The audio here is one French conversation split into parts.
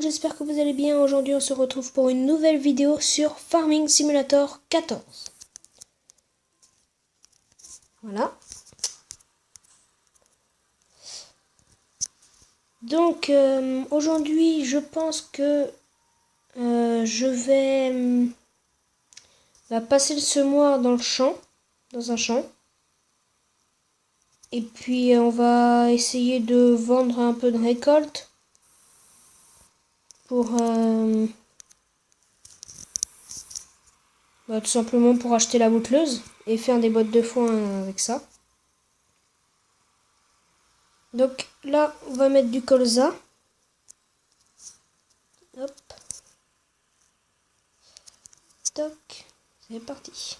J'espère que vous allez bien. Aujourd'hui on se retrouve pour une nouvelle vidéo sur Farming Simulator 14. Voilà. Donc aujourd'hui je pense que je vais passer le semoir dans le champ, dans un champ. Et puis on va essayer de vendre un peu de récolte pour tout simplement pour acheter la bouteleuse et faire des bottes de foin avec ça. Donc là, on va mettre du colza. Hop. Toc. C'est parti.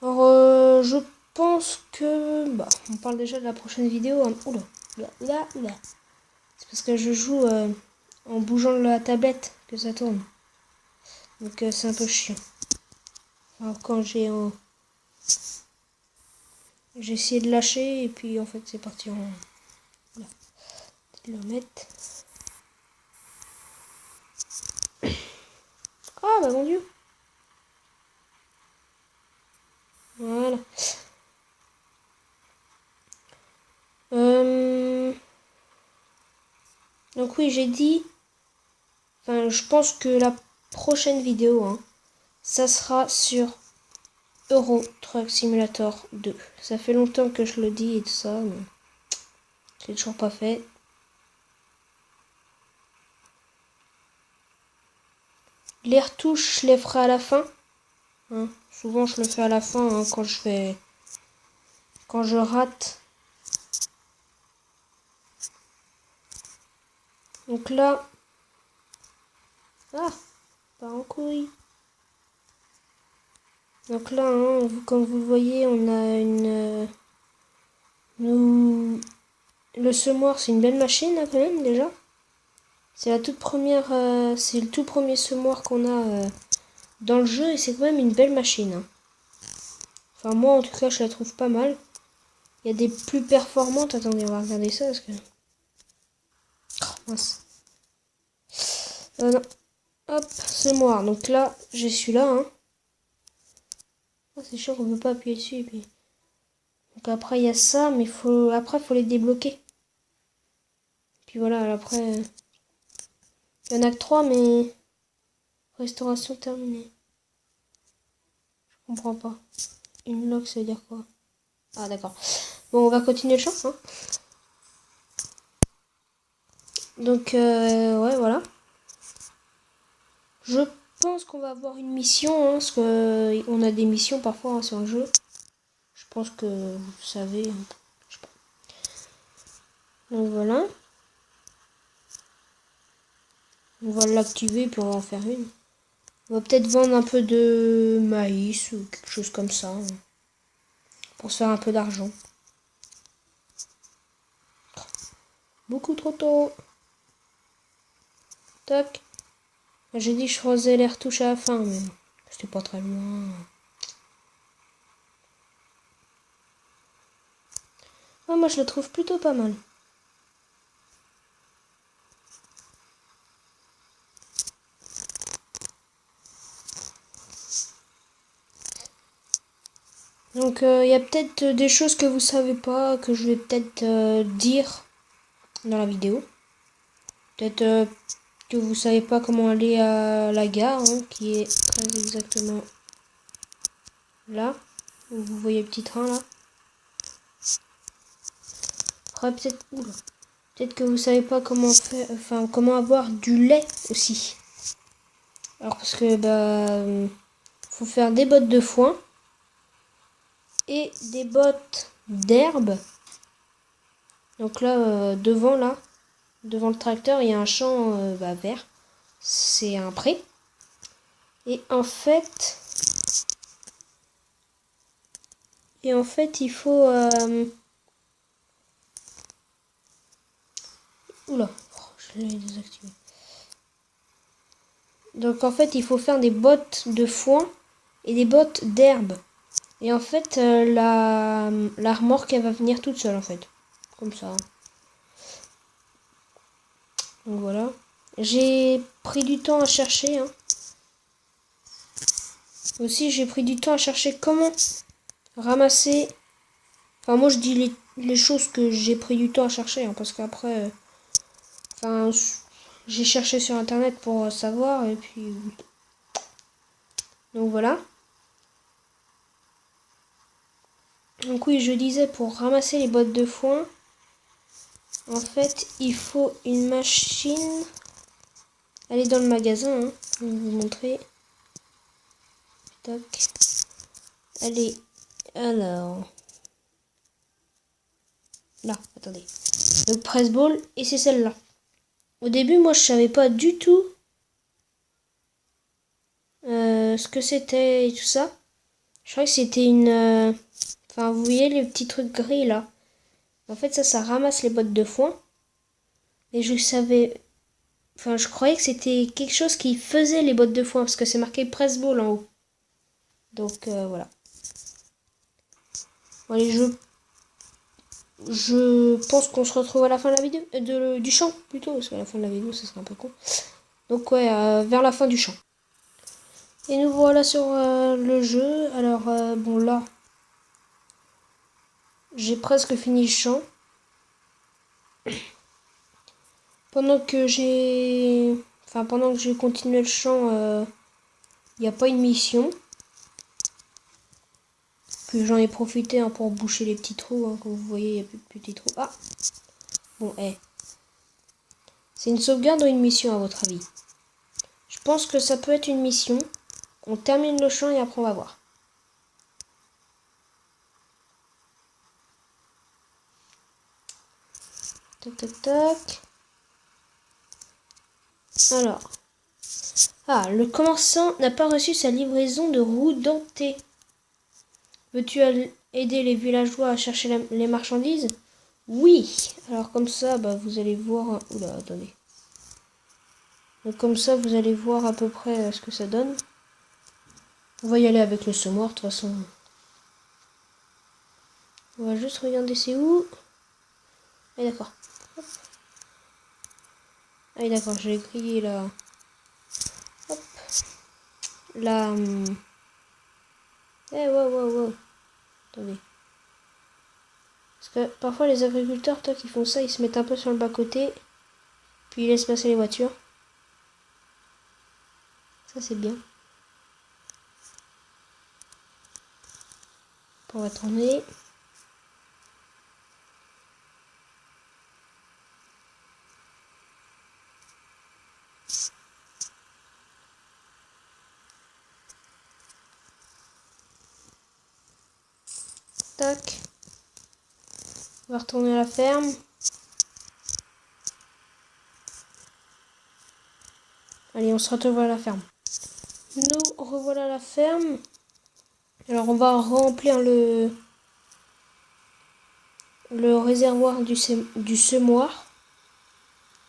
Alors, je pense que... on parle déjà de la prochaine vidéo. Hein. Oula. C'est parce que je joue en bougeant la tablette que ça tourne. Donc c'est un peu chiant. Alors, quand j'ai essayé de lâcher et puis en fait c'est parti en... Oula. Je vais le remettre. Ah bah mon dieu. Voilà. Donc oui, j'ai dit... Enfin, je pense que la prochaine vidéo, hein, ça sera sur Euro Truck Simulator 2. Ça fait longtemps que je le dis et tout ça, mais je l'ai toujours pas fait. Les retouches, je les ferai à la fin. Hein. Souvent, je le fais à la fin hein, quand je rate. Donc là, pas en couille. Donc là, hein, comme vous le voyez, on a une... Le semoir, c'est une belle machine, hein, quand même, déjà. C'est la toute première... c'est le tout premier semoir qu'on a dans le jeu, et c'est quand même une belle machine. Hein. Enfin, moi, en tout cas, je la trouve pas mal. Il y a des plus performantes. Attendez, on va regarder ça, parce que... Oh, mince. Non. Hop, semoir. Donc là, j'ai celui-là, hein. Oh, c'est sûr qu'on ne peut pas appuyer dessus, et puis... Donc après il y a ça, mais après faut les débloquer. Puis voilà, après il y en a que 3, mais restauration terminée. Je comprends pas. Une log, ça veut dire quoi? Ah d'accord. Bon, on va continuer le champ. Hein. Donc ouais, voilà. Je pense qu'on va avoir une mission, hein, parce que on a des missions parfois hein, sur le jeu. Je pense que vous savez. Je sais pas. Donc voilà. On va l'activer puis on va en faire une. On va peut-être vendre un peu de maïs ou quelque chose comme ça. Hein, pour se faire un peu d'argent. Beaucoup trop tôt. Tac. J'ai dit que je faisais les retouches à la fin, mais c'était pas très loin. Ah, moi je le trouve plutôt pas mal. Donc il y a peut-être des choses que vous savez pas, que je vais peut-être dire dans la vidéo. Peut-être que vous savez pas comment aller à la gare, hein, qui est très exactement là. Où vous voyez le petit train là. Après peut-être que vous savez pas comment faire, enfin comment avoir du lait aussi. Alors parce que faut faire des bottes de foin et des bottes d'herbe. Donc là devant le tracteur il y a un champ vert. C'est un pré. Et en fait il faut oula, je l'ai désactivé. Donc en fait il faut faire des bottes de foin et des bottes d'herbe. Et en fait la remorque elle va venir toute seule en fait. Comme ça. Donc voilà. J'ai pris du temps à chercher. Hein. Aussi, j'ai pris du temps à chercher comment ramasser. Enfin, moi, je dis les choses que j'ai pris du temps à chercher. Hein, parce qu'après, enfin, j'ai cherché sur Internet pour savoir. Et puis... Donc voilà. Donc oui, je disais, pour ramasser les bottes de foin, en fait, il faut une machine. Elle est dans le magasin, hein. Je vais vous montrer. Tac. Allez, alors... Là, attendez. Donc presse-ball, et c'est celle-là. Au début, moi, je savais pas du tout ce que c'était et tout ça. Je croyais que c'était une... Enfin, vous voyez les petits trucs gris, là. En fait, ça ramasse les bottes de foin. Et je savais... Enfin, je croyais que c'était quelque chose qui faisait les bottes de foin, parce que c'est marqué presse-ball en haut. Donc, voilà. Bon, allez, je pense qu'on se retrouve à la fin de la vidéo. Du champ, plutôt, parce qu'à la fin de la vidéo, ça serait un peu con. Donc, ouais, vers la fin du champ. Et nous voilà sur le jeu. Alors, bon, là, j'ai presque fini le champ. Pendant que j'ai continué le champ, il n'y a pas une mission. Puis j'en ai profité hein, pour boucher les petits trous. Hein, comme vous voyez, il n'y a plus de petits trous. Ah! Bon, c'est une sauvegarde ou une mission à votre avis? Je pense que ça peut être une mission. On termine le champ et après on va voir. Tac, tac, tac. Alors. Ah, le commerçant n'a pas reçu sa livraison de roues dentées. Veux-tu aider les villageois à chercher les marchandises? Oui. Alors comme ça, bah, vous allez voir... Oula, attendez. Donc comme ça, vous allez voir à peu près ce que ça donne. On va y aller avec le semoir, de toute façon. On va juste regarder c'est où. Ah d'accord. Ah d'accord, j'ai écrit là. Hop. Là. Wow. Attendez. Parce que parfois les agriculteurs, toi qui font ça, ils se mettent un peu sur le bas-côté. Puis ils laissent passer les voitures. Ça c'est bien. On va tourner. Tac. On va retourner à la ferme. Allez, on se retrouve à la ferme. Nous revoilà à la ferme. Alors on va remplir le réservoir du semoir.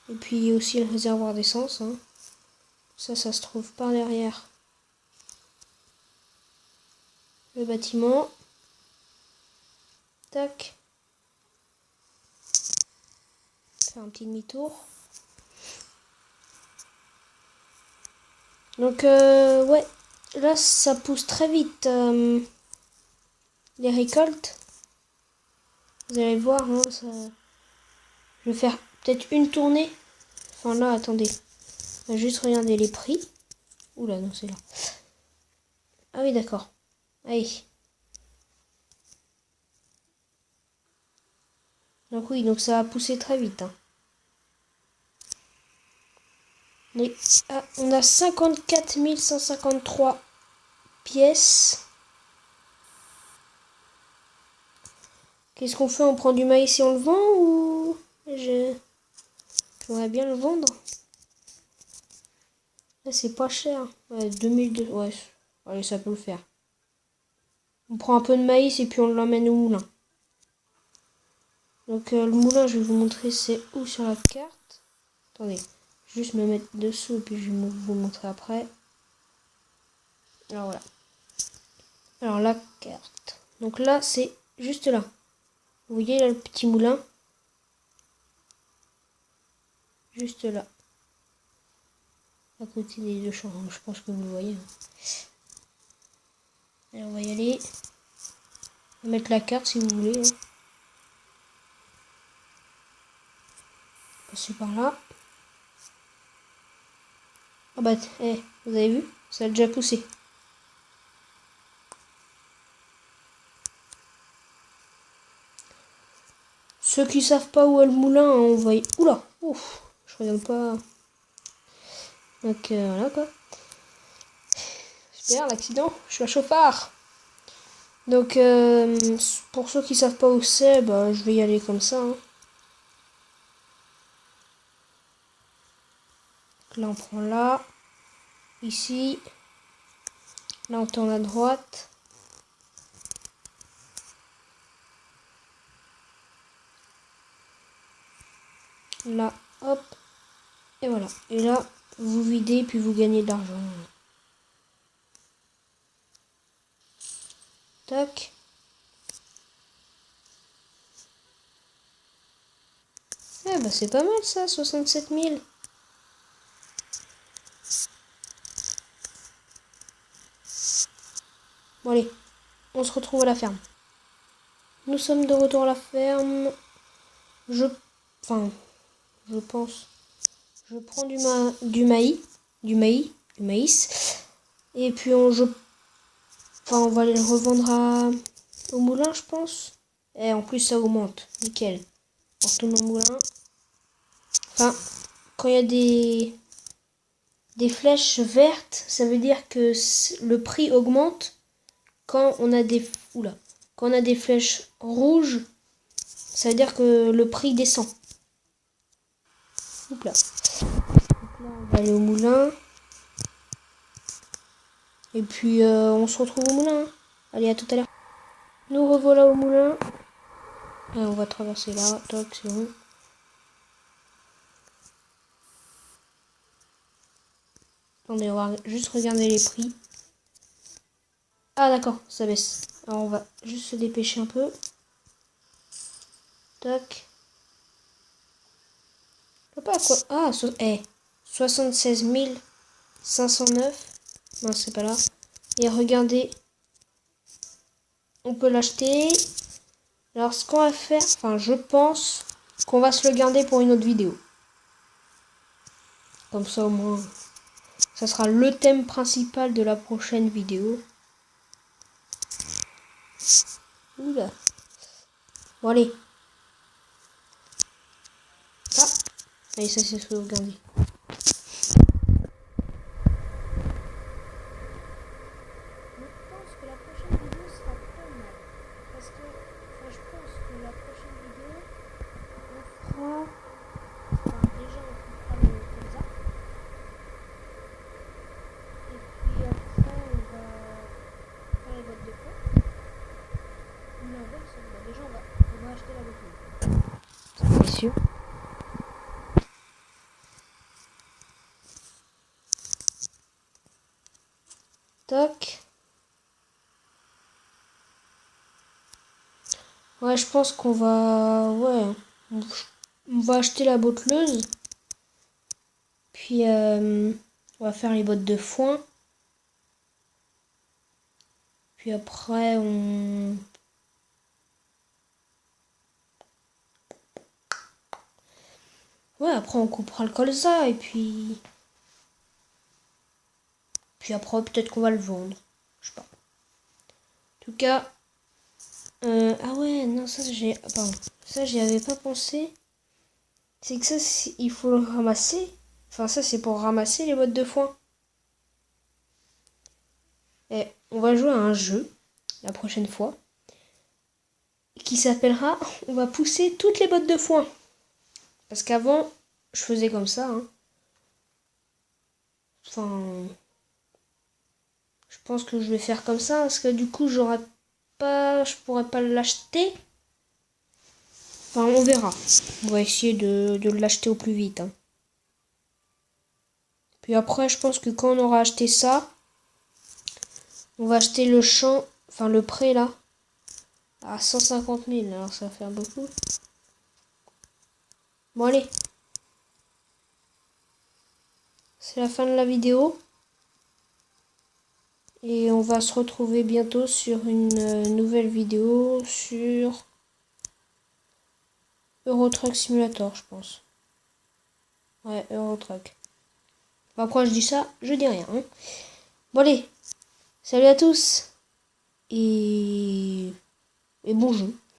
Et puis aussi le réservoir d'essence. Hein. Ça se trouve par derrière le bâtiment. Tac. Faire un petit demi-tour. Donc ouais, là ça pousse très vite les récoltes. Vous allez voir, hein, ça... je vais faire peut-être une tournée. Enfin là, attendez. On va juste regarder les prix. Oula, non, c'est là. Ah oui, d'accord. Allez. Donc oui, donc ça a poussé très vite. Hein. On a 54 153 pièces. Qu'est-ce qu'on fait? On prend du maïs et on le vend ou... J'aimerais bien le vendre. Là, c'est pas cher. Ouais, 2002. Ouais, allez, ça peut le faire. On prend un peu de maïs et puis on l'emmène au moulin. Donc le moulin, je vais vous montrer c'est où sur la carte. Attendez, juste me mettre dessous et puis je vais vous montrer après. Alors voilà. Alors la carte. Donc là, c'est juste là. Vous voyez là le petit moulin. Juste là. À côté des deux champs. Je pense que vous le voyez. Allez, on va y aller. On va mettre la carte si vous voulez. Passer par là. Ah bah, vous avez vu? Ça a déjà poussé. Ceux qui savent pas où est le moulin, on va y... Oula! Ouf! Je regarde pas. Donc voilà quoi. Super, l'accident. Je suis un chauffard. Donc pour ceux qui savent pas où c'est, bah je vais y aller comme ça. Hein. Là on prend là. Ici. Là on tourne à droite. Là, hop. Et voilà. Et là, vous videz puis vous gagnez de l'argent. Tac. Eh bah c'est pas mal ça, 67 000. Bon allez, on se retrouve à la ferme. Nous sommes de retour à la ferme. Je pense. Je prends du maïs. Et puis on va aller le revendre au moulin, je pense. Et en plus ça augmente. Nickel. On retourne au moulin. Enfin, quand il y a des flèches vertes, ça veut dire que le prix augmente. Quand on a des flèches rouges, ça veut dire que le prix descend. Oups là. Donc là, on va aller au moulin. Et puis on se retrouve au moulin. Allez, à tout à l'heure. Nous revoilà au moulin. Et on va traverser là. Toc, c'est bon. Attendez, on va juste regarder les prix. Ah d'accord, ça baisse. Alors on va juste se dépêcher un peu. Tac. Je sais pas à quoi. Ah, 76 509. Non, c'est pas là. Et regardez. On peut l'acheter. Alors ce qu'on va faire, je pense qu'on va se le garder pour une autre vidéo. Comme ça au moins, ça sera le thème principal de la prochaine vidéo. Oula. Bon allez. Ah. Allez, ça c'est sauvegardé. Déjà, on va acheter la bouteille. C'est précieux. Tac. Ouais, je pense qu'on va... Ouais. On va acheter la botteleuse. Puis, on va faire les bottes de foin. Puis après, Ouais, après, on coupera le colza. Et puis... Puis après, peut-être qu'on va le vendre. Je sais pas. En tout cas... Ah ouais, non, ça, j'y avais pas pensé. C'est que ça, il faut le ramasser. Enfin, ça, c'est pour ramasser les bottes de foin. Et on va jouer à un jeu, la prochaine fois, qui s'appellera On va pousser toutes les bottes de foin. Parce qu'avant, je faisais comme ça. Hein. Enfin... Je pense que je vais faire comme ça, parce que du coup, je pourrais pas l'acheter. Enfin, on verra. On va essayer de l'acheter au plus vite. Hein. Puis après, je pense que quand on aura acheté ça, on va acheter le champ, le pré là, à 150 000. Alors ça va faire beaucoup. Bon, allez. c'est la fin de la vidéo. Et on va se retrouver bientôt sur une nouvelle vidéo sur Euro Truck Simulator, je pense. Ouais, Euro Truck. Après, je dis ça, je dis rien. Hein. Bon, allez. Salut à tous. Et bon jeu.